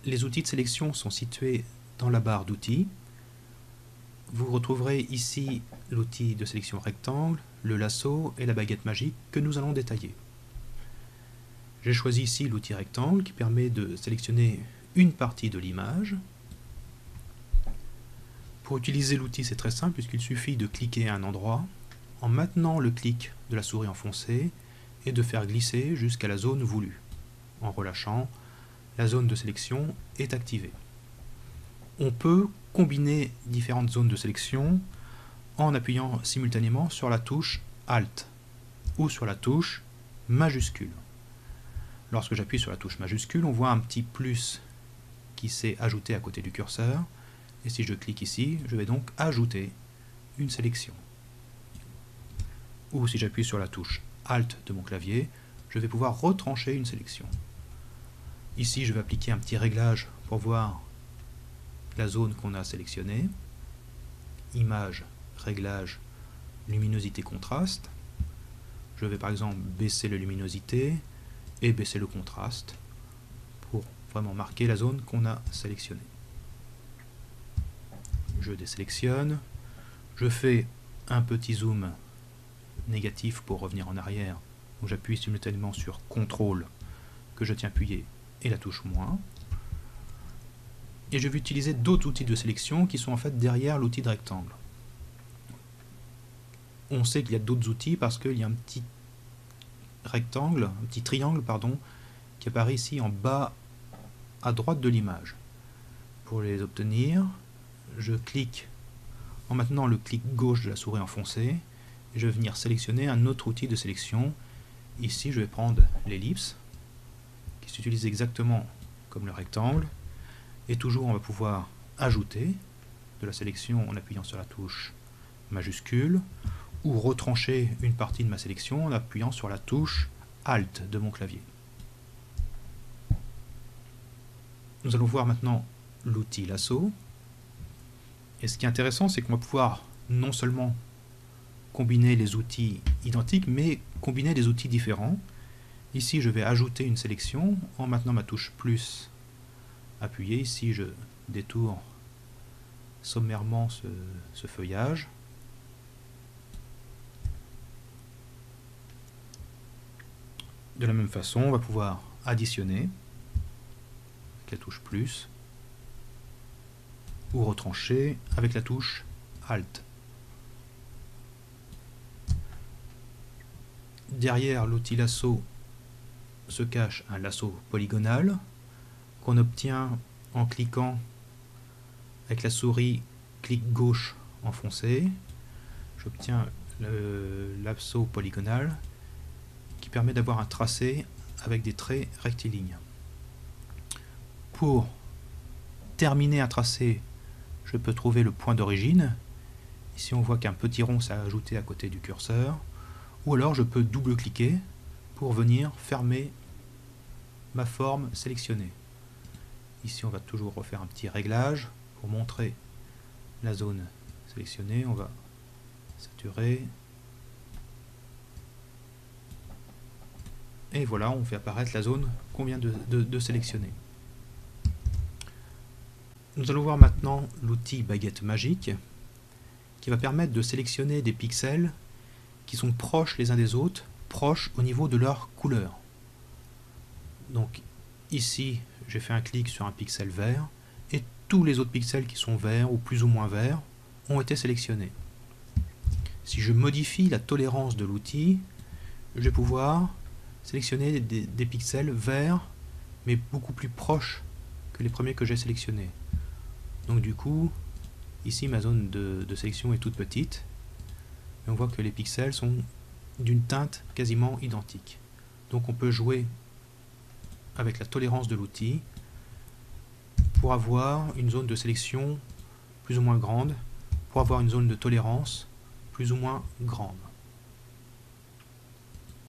Les outils de sélection sont situés dans la barre d'outils. Vous retrouverez ici l'outil de sélection rectangle, le lasso et la baguette magique que nous allons détailler. J'ai choisi ici l'outil rectangle qui permet de sélectionner une partie de l'image. Pour utiliser l'outil, c'est très simple puisqu'il suffit de cliquer à un endroit en maintenant le clic de la souris enfoncée et de faire glisser jusqu'à la zone voulue. En relâchant, la zone de sélection est activée. On peut combiner différentes zones de sélection en appuyant simultanément sur la touche Alt ou sur la touche majuscule. Lorsque j'appuie sur la touche majuscule, on voit un petit plus qui s'est ajouté à côté du curseur. Et si je clique ici, je vais donc ajouter une sélection. Ou si j'appuie sur la touche Alt de mon clavier, je vais pouvoir retrancher une sélection. Ici, je vais appliquer un petit réglage pour voir la zone qu'on a sélectionnée. Image, réglage, luminosité, contraste. Je vais par exemple baisser la luminosité et baisser le contraste pour vraiment marquer la zone qu'on a sélectionnée. Je désélectionne, je fais un petit zoom négatif pour revenir en arrière, donc j'appuie simultanément sur CTRL que je tiens appuyé et la touche moins. Et je vais utiliser d'autres outils de sélection qui sont en fait derrière l'outil de rectangle. On sait qu'il y a d'autres outils parce qu'il y a un petit rectangle, un petit triangle pardon, qui apparaît ici en bas à droite de l'image. Pour les obtenir, je clique en maintenant le clic gauche de la souris enfoncée et je vais venir sélectionner un autre outil de sélection. Ici je vais prendre l'ellipse qui s'utilise exactement comme le rectangle et toujours on va pouvoir ajouter de la sélection en appuyant sur la touche majuscule ou retrancher une partie de ma sélection en appuyant sur la touche Alt de mon clavier. Nous allons voir maintenant l'outil lasso. Et ce qui est intéressant, c'est qu'on va pouvoir non seulement combiner les outils identiques, mais combiner des outils différents. Ici, je vais ajouter une sélection en maintenant ma touche plus appuyée. Ici, je détourne sommairement ce feuillage. De la même façon, on va pouvoir additionner avec la touche plus ou retrancher avec la touche Alt. Derrière l'outil lasso se cache un lasso polygonal qu'on obtient en cliquant avec la souris clic gauche enfoncé. J'obtiens le lasso polygonal qui permet d'avoir un tracé avec des traits rectilignes. Pour terminer un tracé, je peux trouver le point d'origine. Ici on voit qu'un petit rond s'est ajouté à côté du curseur. Ou alors je peux double-cliquer pour venir fermer ma forme sélectionnée. Ici on va toujours refaire un petit réglage pour montrer la zone sélectionnée. On va saturer. Et voilà, on fait apparaître la zone qu'on vient de sélectionner. Nous allons voir maintenant l'outil baguette magique qui va permettre de sélectionner des pixels qui sont proches les uns des autres, proches au niveau de leur couleur. Donc ici, j'ai fait un clic sur un pixel vert et tous les autres pixels qui sont verts ou plus ou moins verts ont été sélectionnés. Si je modifie la tolérance de l'outil, je vais pouvoir sélectionner des pixels verts mais beaucoup plus proches que les premiers que j'ai sélectionnés. Donc du coup, ici ma zone de sélection est toute petite. Et on voit que les pixels sont d'une teinte quasiment identique. Donc on peut jouer avec la tolérance de l'outil pour avoir une zone de sélection plus ou moins grande, pour avoir une zone de tolérance plus ou moins grande.